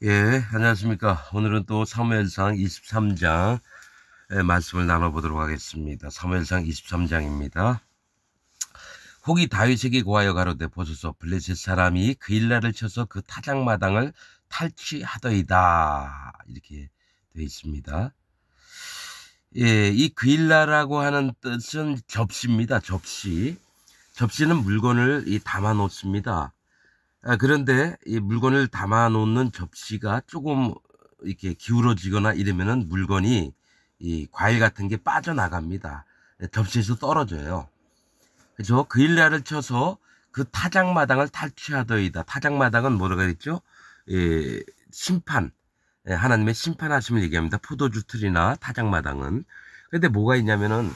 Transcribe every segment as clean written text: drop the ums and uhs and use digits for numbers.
예, 안녕하십니까. 오늘은 또 사무엘상 23장 말씀을 나눠보도록 하겠습니다. 사무엘상 23장입니다. 혹이 다윗에게 고하여 가로되 보소서 블레셋 사람이 그일라를 쳐서 그 타작마당을 탈취하더이다. 이렇게 되어 있습니다. 예, 이 그일라라고 하는 뜻은 접시입니다. 접시. 접시는 물건을 담아 놓습니다. 그런데 이 물건을 담아 놓는 접시가 조금 이렇게 기울어지거나 이러면은 물건이 이 과일 같은 게 빠져나갑니다. 접시에서 떨어져요. 그래서 그일라를 쳐서 그 타작마당을 탈취하더이다. 타작마당은 뭐라고 했죠? 예, 심판. 예, 하나님의 심판하심을 얘기합니다. 포도주 틀이나 타작마당은. 근데 뭐가 있냐면은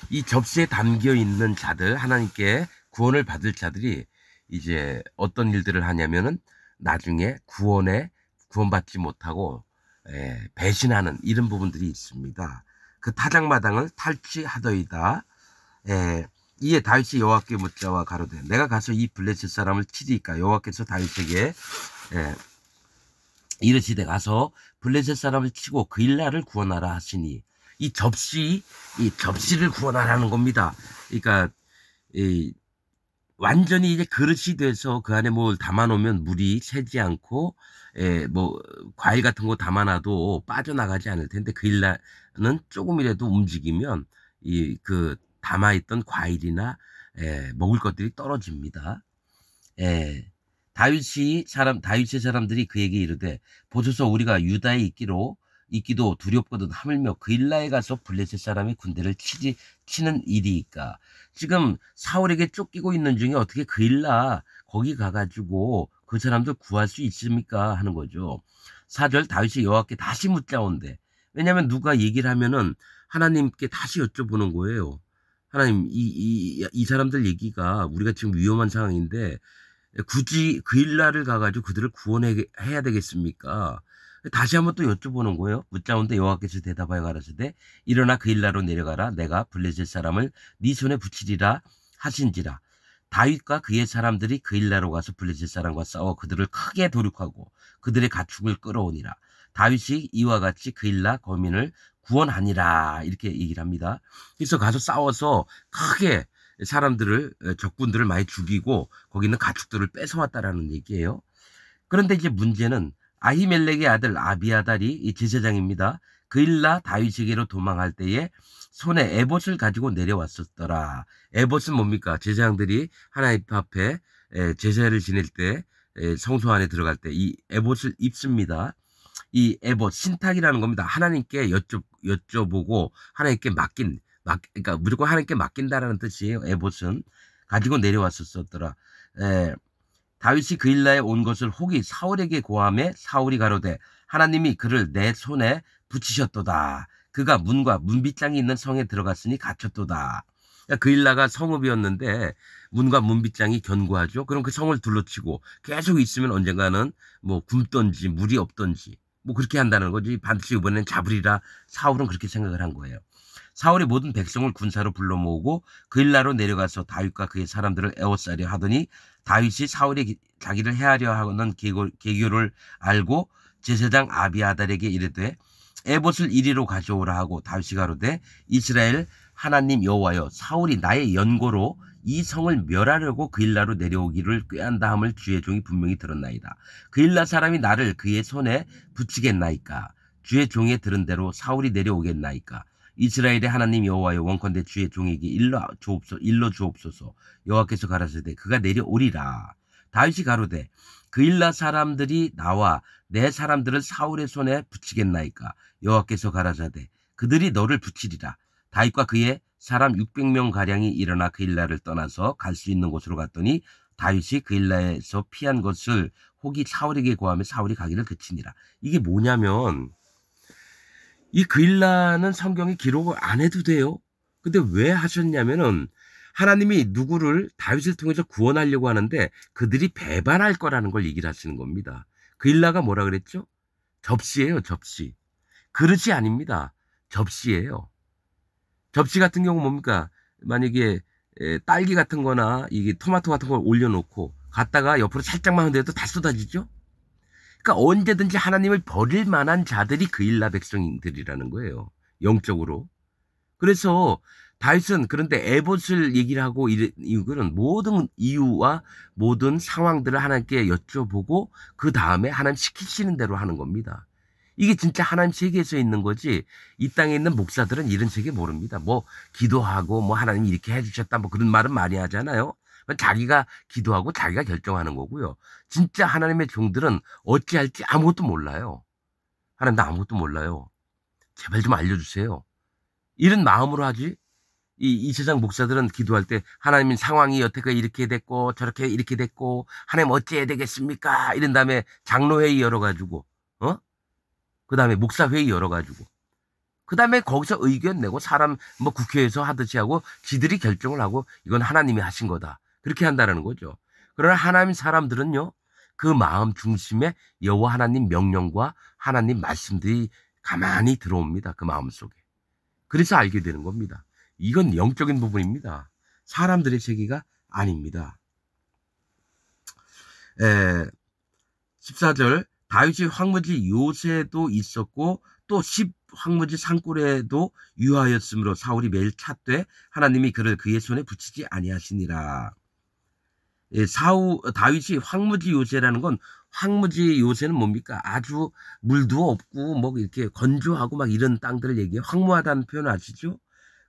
이 접시에 담겨 있는 자들, 하나님께 구원을 받을 자들이 이제 어떤 일들을 하냐면은 나중에 구원받지 못하고 배신하는 이런 부분들이 있습니다. 그 타작마당을 탈취하더이다. 이에 다윗이 여호와께 묻자와 가로되 내가 가서 이 블레셋 사람을 치리까. 여호와께서 다윗에게 이르시되 가서 블레셋 사람을 치고 그일라를 구원하라 하시니 이 접시를 구원하라는 겁니다. 그러니까 완전히 이제 그릇이 돼서 그 안에 뭘 담아놓으면 물이 새지 않고 뭐 과일 같은 거 담아놔도 빠져나가지 않을 텐데 그일라는 조금이라도 움직이면 이 그 담아있던 과일이나 먹을 것들이 떨어집니다. 다윗의 사람들이 그에게 이르되 보소서 우리가 유다에 있기도 두렵거든 하물며 그일라에 가서 블레셋 사람이 군대를 치는 일이니까. 지금 사울에게 쫓기고 있는 중에 어떻게 그일라 거기 가가지고 그 사람들 구할 수 있습니까 하는 거죠. 4절 다윗이 여호와께 다시 묻자온대. 왜냐하면 누가 얘기를 하면은 하나님께 다시 여쭤보는 거예요. 하나님 이 사람들 얘기가 우리가 지금 위험한 상황인데 굳이 그일라를 가가지고 그들을 구원해야 되겠습니까? 다시 한번 또 여쭤보는 거예요. 묻자온데 여호와께서 대답하여 가라사대 일어나 그일라로 내려가라. 내가 블레셋 사람을 네 손에 붙이리라 하신지라. 다윗과 그의 사람들이 그일라로 가서 블레셋 사람과 싸워 그들을 크게 도륙하고 그들의 가축을 끌어오니라. 다윗이 이와 같이 그일라 거민을 구원하니라. 이렇게 얘기를 합니다. 그래서 가서 싸워서 크게 적군들을 많이 죽이고 거기 있는 가축들을 뺏어왔다라는 얘기예요. 그런데 이제 문제는 아히멜렉의 아들 아비아달이 이 제사장입니다. 그일라 다윗에게로 도망할 때에 손에 에봇을 가지고 내려왔었더라. 에봇은 뭡니까? 제사장들이 하나님 앞에 제사를 지낼 때 성소 안에 들어갈 때 이 에봇을 입습니다. 이 에봇 신탁이라는 겁니다. 하나님께 여쭤보고 하나님께 그러니까 무조건 하나님께 맡긴다라는 뜻이에요. 에봇은 가지고 내려왔었더라. 다윗이 그일라에 온 것을 혹이 사울에게 고하매 사울이 가로되 하나님이 그를 내 손에 붙이셨도다. 그가 문과 문빗장이 있는 성에 들어갔으니 갇혔도다. 그러니까 그일라가 성읍이었는데 문과 문빗장이 견고하죠. 그럼 그 성을 둘러치고 계속 있으면 언젠가는 뭐 굶던지 물이 없던지 뭐 그렇게 한다는 거지. 반드시 이번엔 잡으리라. 사울은 그렇게 생각을 한 거예요. 사울이 모든 백성을 군사로 불러 모으고 그일라로 내려가서 다윗과 그의 사람들을 에워싸려 하더니 다윗이 사울이 자기를 해하려 하는 계교를 알고 제사장 아비아달에게 이르되 에봇을 이리로 가져오라 하고 다윗이 가로되 이스라엘 하나님 여호와여 사울이 나의 연고로 이 성을 멸하려고 그일라로 내려오기를 꾀한다 함을 주의 종이 분명히 들었나이다. 그일라 사람이 나를 그의 손에 붙이겠나이까. 주의 종의 들은 대로 사울이 내려오겠나이까. 이스라엘의 하나님 여호와여 원컨대 주의 종에게 일러 주옵소서. 여호와께서 가라사대 그가 내려오리라. 다윗이 가로되 그일라 사람들이 나와 내 사람들을 사울의 손에 붙이겠나이까. 여호와께서 가라사대 그들이 너를 붙이리라. 다윗과 그의 사람 600명 가량이 일어나 그일라를 떠나서 갈 수 있는 곳으로 갔더니 다윗이 그일라에서 피한 것을 혹이 사울에게 고하며 사울이 가기를 그치니라. 이게 뭐냐면 이 그일라는 성경에 기록을 안 해도 돼요. 근데 왜 하셨냐면은 하나님이 누구를 다윗을 통해서 구원하려고 하는데 그들이 배반할 거라는 걸 얘기를 하시는 겁니다. 그일라가 뭐라 그랬죠? 접시예요, 접시. 그릇이 아닙니다. 접시예요. 접시 같은 경우 뭡니까? 만약에 딸기 같은 거나 이게 토마토 같은 걸 올려놓고 갔다가 옆으로 살짝만 흔들어도 다 쏟아지죠? 그러니까 언제든지 하나님을 버릴 만한 자들이 그일라 백성들이라는 거예요. 영적으로. 그래서 다윗은 그런데 에봇을 얘기를 하고 이유는 모든 이유와 모든 상황들을 하나님께 여쭤보고 그 다음에 하나님 시키시는 대로 하는 겁니다. 이게 진짜 하나님 세계에서 있는 거지 이 땅에 있는 목사들은 이런 세계 모릅니다. 뭐 기도하고 뭐 하나님 이렇게 해주셨다 뭐 그런 말은 많이 하잖아요. 자기가 기도하고 자기가 결정하는 거고요. 진짜 하나님의 종들은 어찌할지 아무것도 몰라요. 하나님 나 아무것도 몰라요. 제발 좀 알려주세요. 이런 마음으로 하지. 이 세상 목사들은 기도할 때 하나님 상황이 여태까지 이렇게 됐고 저렇게 이렇게 됐고 하나님 어찌해야 되겠습니까? 이런 다음에 장로회의 열어가지고 그 다음에 목사회의 열어가지고 그 다음에 거기서 의견 내고 사람 뭐 국회에서 하듯이 하고 지들이 결정을 하고 이건 하나님이 하신 거다. 그렇게 한다는 거죠. 그러나 하나님 사람들은요. 그 마음 중심에 여호와 하나님 명령과 하나님 말씀들이 가만히 들어옵니다. 그 마음 속에. 그래서 알게 되는 겁니다. 이건 영적인 부분입니다. 사람들의 세계가 아닙니다. 14절 다윗이 황무지 요새도 있었고 또 10황무지 산골에도 유하였으므로 사울이 매일 찾되 하나님이 그를 그의 손에 붙이지 아니하시니라. 다윗이 황무지 요새라는 건 황무지 요새는 뭡니까? 아주 물도 없고 뭐 이렇게 건조하고 막 이런 땅들을 얘기해요. 황무하다는 표현 아시죠?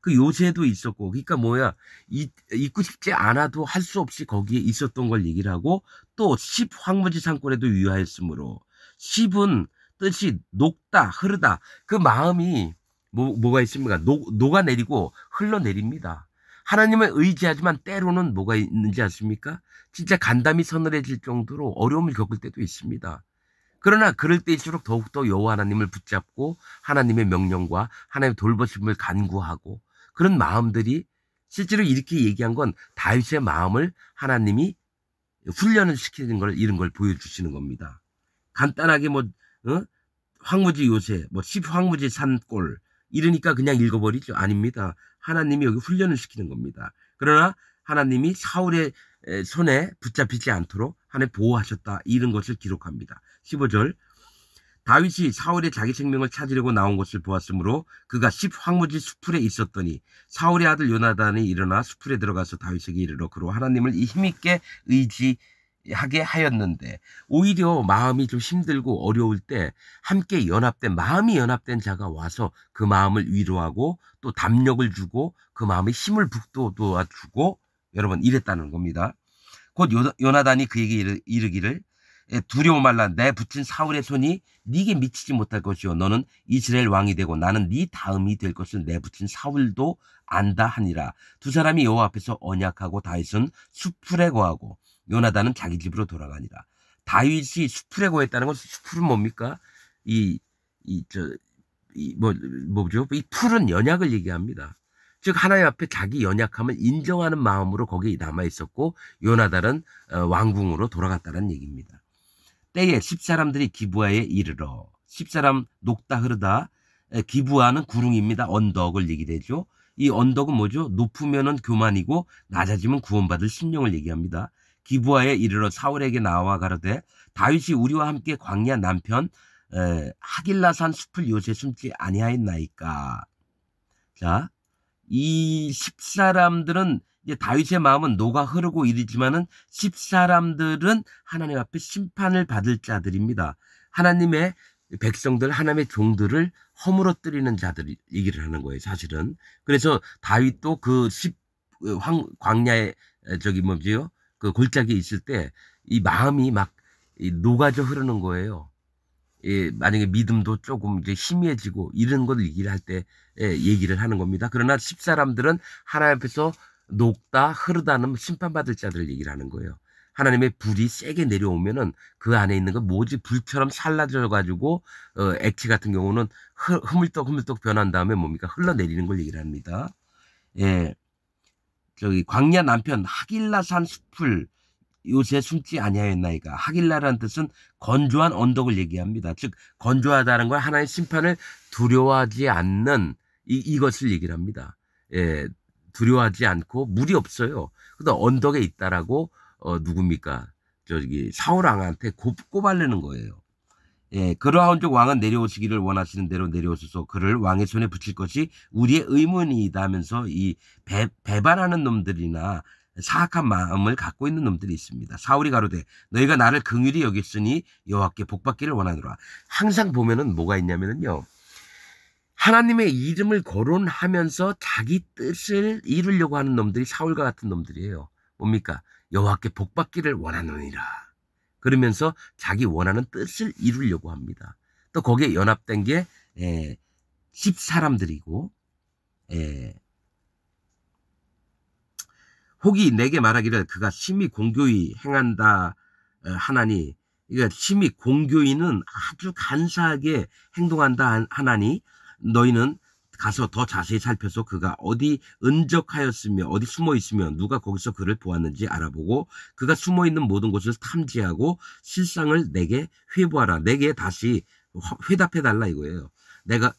그 요새도 있었고 그러니까 뭐야 있고 싶지 않아도 할 수 없이 거기에 있었던 걸 얘기를 하고 또 10황무지 산골에도 유하였으므로 10은 뜻이 녹다 흐르다 그 마음이 뭐가 있습니까? 녹아내리고 흘러내립니다. 하나님을 의지하지만 때로는 뭐가 있는지 아십니까? 진짜 간담이 서늘해질 정도로 어려움을 겪을 때도 있습니다. 그러나 그럴 때일수록 더욱더 여호와 하나님을 붙잡고 하나님의 명령과 하나님의 돌보심을 간구하고 그런 마음들이 실제로 이렇게 얘기한 건 다윗의 마음을 하나님이 훈련을 시키는 걸 이런 걸 보여주시는 겁니다. 간단하게 황무지 요새 10황무지 산골 이러니까 그냥 읽어버리죠. 아닙니다. 하나님이 여기 훈련을 시키는 겁니다. 그러나 하나님이 사울의 손에 붙잡히지 않도록 하나님 보호하셨다. 이런 것을 기록합니다. 15절 다윗이 사울의 자기 생명을 찾으려고 나온 것을 보았으므로 그가 10황무지 수풀에 있었더니 사울의 아들 요나단이 일어나 수풀에 들어가서 다윗에게 이르러 그로 하나님을 힘있게 의지하게 하였는데 오히려 마음이 좀 힘들고 어려울 때 함께 마음이 연합된 자가 와서 그 마음을 위로하고 또 담력을 주고 그 마음에 힘을 북돋아주고 여러분 이랬다는 겁니다. 곧 요나단이 그에게 이르기를 두려워 말라 내 붙인 사울의 손이 네게 미치지 못할 것이요 너는 이스라엘 왕이 되고 나는 네 다음이 될 것을 내 붙인 사울도 안다 하니라. 두 사람이 여호와 앞에서 언약하고 다윗은 수풀에 거하고 요나단은 자기 집으로 돌아가니라. 다윗이 수풀에 거했다는 건 수풀은 뭡니까? 이 풀은 연약을 얘기합니다. 즉 하나님 앞에 자기 연약함을 인정하는 마음으로 거기에 남아있었고 요나단은 왕궁으로 돌아갔다는 얘기입니다. 때에 10사람들이 기브아에 이르러 10사람 녹다 흐르다 기브아는 구릉입니다. 언덕을 얘기되죠. 이 언덕은 뭐죠? 높으면은 교만이고 낮아지면 구원받을 심령을 얘기합니다. 기브아에 이르러 사울에게 나와 가로되 다윗이 우리와 함께 광야 남편 하길라산 숲을 요새 숨지 아니하였나이까. 자, 이 10사람들은 이제 다윗의 마음은 녹아 흐르고 이르지만은 10사람들은 하나님 앞에 심판을 받을 자들입니다. 하나님의 백성들, 하나님의 종들을 허물어뜨리는 자들이 얘기를 하는 거예요, 사실은. 그래서 다윗도 그 광야에 그 골짜기에 있을 때 이 마음이 막 녹아져 흐르는 거예요. 만약에 믿음도 조금 이제 희미해지고 이런 걸 얘기를 할 때 얘기를 하는 겁니다. 그러나 10사람들은 하나님 앞에서 녹다 흐르다는 심판받을 자들을 얘기를 하는 거예요. 하나님의 불이 세게 내려오면은 그 안에 있는 건 뭐지 불처럼 살라져 가지고 액체 같은 경우는 흐물떡 변한 다음에 뭡니까 흘러내리는 걸 얘기를 합니다. 광야 남편 하길라산 숲을 요새 숨지 아니하였나이까. 하길라라는 뜻은 건조한 언덕을 얘기합니다. 즉 건조하다는 건 하나님의 심판을 두려워하지 않는 이것을 얘기를 합니다. 두려워하지 않고 물이 없어요. 근데 언덕에 있다라고 누굽니까? 사울 왕한테 꼬발르는 거예요. 예, 그러한즉 왕은 내려오시기를 원하시는 대로 내려오소서. 그를 왕의 손에 붙일 것이 우리의 의문이다 하면서 이 배반하는 놈들이나 사악한 마음을 갖고 있는 놈들이 있습니다. 사울이 가로되 너희가 나를 긍휼히 여겼으니 여호와께 복받기를 원하노라. 항상 보면은 뭐가 있냐면은요. 하나님의 이름을 거론하면서 자기 뜻을 이루려고 하는 놈들이 사울과 같은 놈들이에요. 뭡니까? 여호와께 복받기를 원하노니라. 그러면서 자기 원하는 뜻을 이루려고 합니다. 또 거기에 연합된 게 10사람들이고 혹이 내게 말하기를 그가 심히 공교히 행한다 하나니, 그러니까 심히 공교히는 아주 간사하게 행동한다 하나니 너희는 가서 더 자세히 살펴서 그가 어디 은적하였으며 어디 숨어 있으며 누가 거기서 그를 보았는지 알아보고 그가 숨어 있는 모든 곳을 탐지하고 실상을 내게 회부하라. 내게 다시 회답해 달라 이거예요. 내가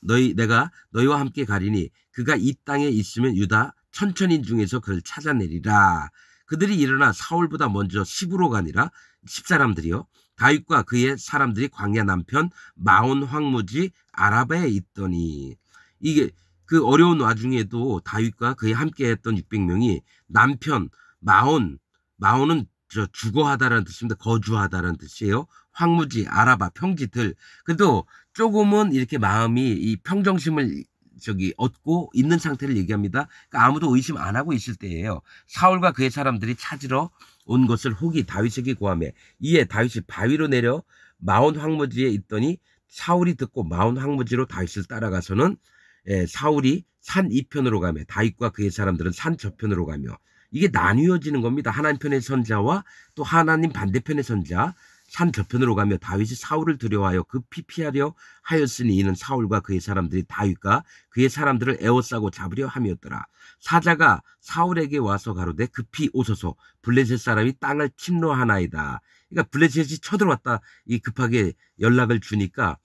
너희와 함께 가리니 그가 이 땅에 있으면 유다 천천인 중에서 그를 찾아내리라. 그들이 일어나 사울보다 먼저 시부로 가니라. 10사람들이요. 다윗과 그의 사람들이 광야 남편 마온 황무지 아라바에 있더니, 이게 그 어려운 와중에도 다윗과 그의 함께했던 600명이 남편 마온은 주거하다라는 뜻입니다. 거주하다라는 뜻이에요. 황무지 아라바 평지들. 그래도 조금은 이렇게 마음이 이 평정심을 얻고 있는 상태를 얘기합니다. 그러니까 아무도 의심 안 하고 있을 때예요. 사울과 그의 사람들이 찾으러 온 것을 혹이 다윗에게 고하매 이에 다윗이 바위로 내려 마온 황무지에 있더니 사울이 듣고 마온 황무지로 다윗을 따라가서는 사울이 산 이편으로 가며 다윗과 그의 사람들은 산 저편으로 가며, 이게 나뉘어지는 겁니다. 하나님 편의 선자와 또 하나님 반대편의 선자. 산 저편으로 가며 다윗이 사울을 두려워하여 급히 피하려 하였으니 이는 사울과 그의 사람들이 다윗과 그의 사람들을 에워싸고 잡으려 함이었더라. 사자가 사울에게 와서 가로되 급히 오소서 블레셋 사람이 땅을 침노하나이다. 그러니까 블레셋이 쳐들어왔다 이 급하게 연락을 주니까,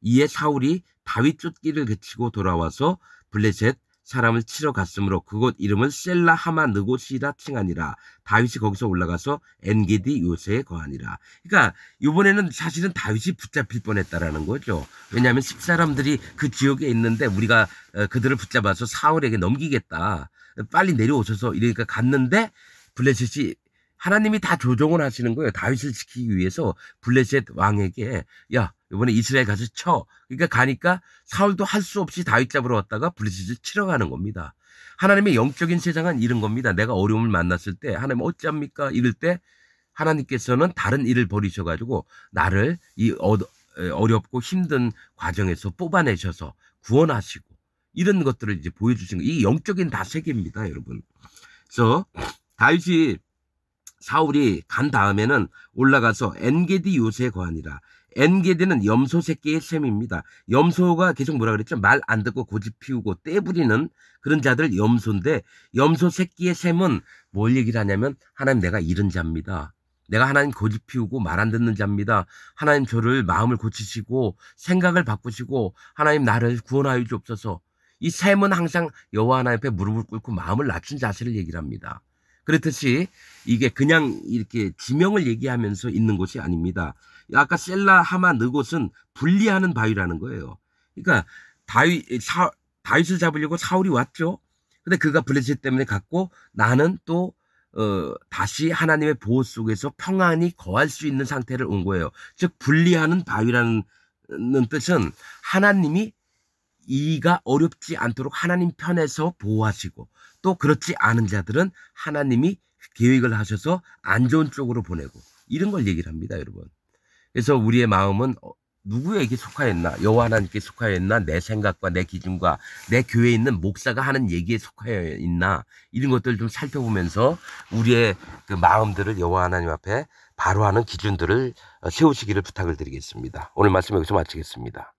이에 사울이 다윗 쫓기를 그치고 돌아와서 블레셋 사람을 치러 갔으므로 그곳 이름을 셀라 하마 느곳이라 칭하니라. 다윗이 거기서 올라가서 엔게디 요새에 거하니라. 그러니까 이번에는 사실은 다윗이 붙잡힐 뻔했다라는 거죠. 왜냐하면 10사람들이 그 지역에 있는데 우리가 그들을 붙잡아서 사울에게 넘기겠다. 빨리 내려오셔서 이러니까 갔는데 블레셋이, 하나님이 다 조종을 하시는 거예요. 다윗을 지키기 위해서 블레셋 왕에게 야 이번에 이스라엘 가서 쳐. 그러니까 가니까 사울도 할 수 없이 다윗 잡으러 왔다가 블레셋을 치러 가는 겁니다. 하나님의 영적인 세상은 이런 겁니다. 내가 어려움을 만났을 때 하나님 어찌합니까? 이럴 때 하나님께서는 다른 일을 벌이셔가지고 나를 이 어렵고 힘든 과정에서 뽑아내셔서 구원하시고 이런 것들을 이제 보여주신 거. 이 영적인 다 세계입니다, 여러분. 그래서 사울이 간 다음에는 올라가서 엔게디 요새에 거하니라. 엔게디는 염소 새끼의 셈입니다. 염소가 계속 뭐라 그랬죠? 말 안 듣고 고집 피우고 떼부리는 그런 자들 염소인데, 염소 새끼의 셈은 뭘 얘기를 하냐면 하나님 내가 이런 자입니다. 내가 하나님 고집 피우고 말 안 듣는 자입니다. 하나님 저를 마음을 고치시고 생각을 바꾸시고 하나님 나를 구원하여 주옵소서. 이 셈은 항상 여호와 하나님 앞에 무릎을 꿇고 마음을 낮춘 자세를 얘기를 합니다. 그렇듯이 이게 그냥 이렇게 지명을 얘기하면서 있는 것이 아닙니다. 아까 셀라 하마 느곳은 분리하는 바위라는 거예요. 그러니까 다윗을 잡으려고 사울이 왔죠. 근데 그가 블레셋 때문에 갔고 나는 또 다시 하나님의 보호 속에서 평안히 거할 수 있는 상태를 온 거예요. 즉 분리하는 바위라는 뜻은 하나님이 이가 어렵지 않도록 하나님 편에서 보호하시고, 또 그렇지 않은 자들은 하나님이 계획을 하셔서 안 좋은 쪽으로 보내고, 이런 걸 얘기를 합니다, 여러분. 그래서 우리의 마음은 누구에게 속하였나? 여호와 하나님께 속하였나? 내 생각과 내 기준과 내 교회에 있는 목사가 하는 얘기에 속하여 있나? 이런 것들을 좀 살펴보면서 우리의 그 마음들을 여호와 하나님 앞에 바로 하는 기준들을 세우시기를 부탁을 드리겠습니다. 오늘 말씀 여기서 마치겠습니다.